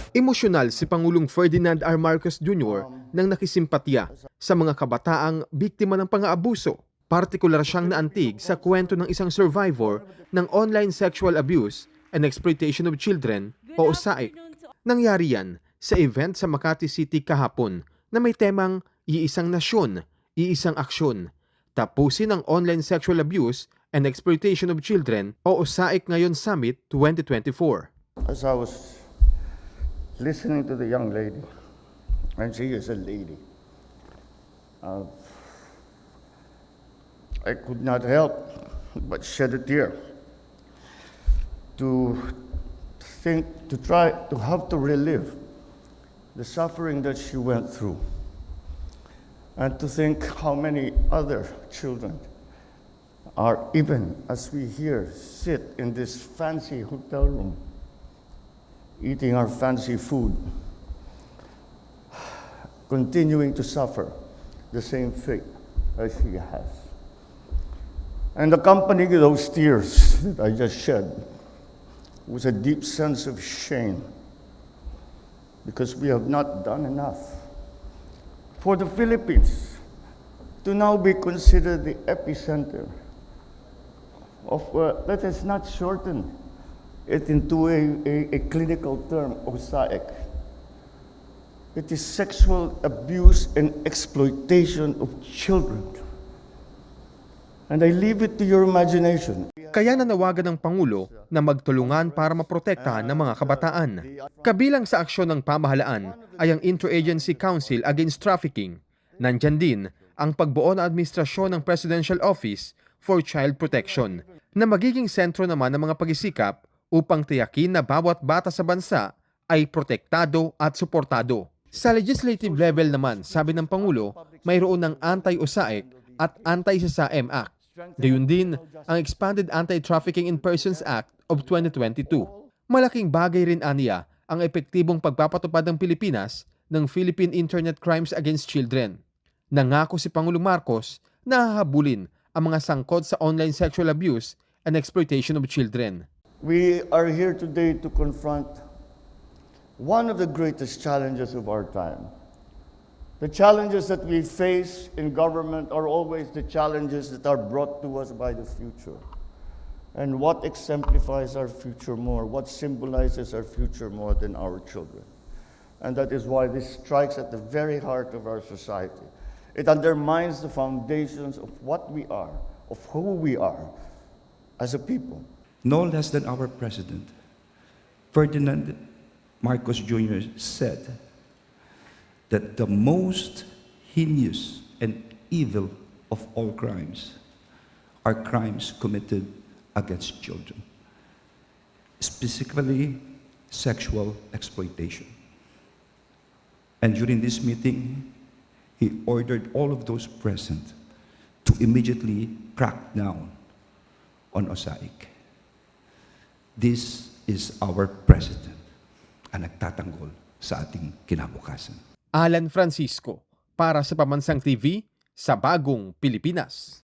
Emosyonal si Pangulong Ferdinand R. Marcos Jr. nang nakisimpatya sa mga kabataang biktima ng pang-aabuso. Partikular siyang naantig sa kwento ng isang survivor ng online sexual abuse and exploitation of children o SAEC. Nangyari yan sa event sa Makati City kahapon na may temang Iisang Nasyon, Iisang Aksyon. Tapusin ang online sexual abuse and exploitation of children o SAEC ngayon Summit 2024. As I was listening to the young lady, and she is a lady, I could not help but shed a tear to think, to try to have to relive the suffering that she went through, and to think how many other children are, even as we here sit in this fancy hotel room, eating our fancy food, continuing to suffer the same fate as she has. And accompanying those tears that I just shed was a deep sense of shame, because we have not done enough for the Philippines to now be considered the epicenter of, let us not shorten it into a clinical term of SAEC. It is sexual abuse and exploitation of children. And I leave it to your imagination. Kaya nanawagan ng Pangulo na magtulungan para maprotektahan ng mga kabataan. Kabilang sa aksyon ng pamahalaan ay ang Interagency Council Against Trafficking. Nandyan din ang pagbuo ng administrasyon ng Presidential Office for Child Protection na magiging sentro naman ng mga pag-isikap upang tiyakin na bawat bata sa bansa ay protektado at suportado. Sa legislative level naman, sabi ng Pangulo, mayroon ng Anti-USAIC at Anti-SASAM Act. Gayun din ang Expanded Anti-Trafficking in Persons Act of 2022. Malaking bagay rin aniya ang epektibong pagpapatupad ng Pilipinas ng Philippine Internet Crimes Against Children. Nangako si Pangulong Marcos na hahabulin ang mga sangkot sa online sexual abuse and exploitation of children. We are here today to confront one of the greatest challenges of our time. The challenges that we face in government are always the challenges that are brought to us by the future. And what exemplifies our future more, what symbolizes our future more than our children? And that is why this strikes at the very heart of our society. It undermines the foundations of what we are, of who we are as a people. No less than our president, Ferdinand Marcos Jr., said that the most heinous and evil of all crimes are crimes committed against children, specifically sexual exploitation. And during this meeting, he ordered all of those present to immediately crack down on OSAIC. This is our president ang nagtatanggol sa ating kinabukasan. Alan Francisco, para sa Pamansang TV, sa Bagong Pilipinas.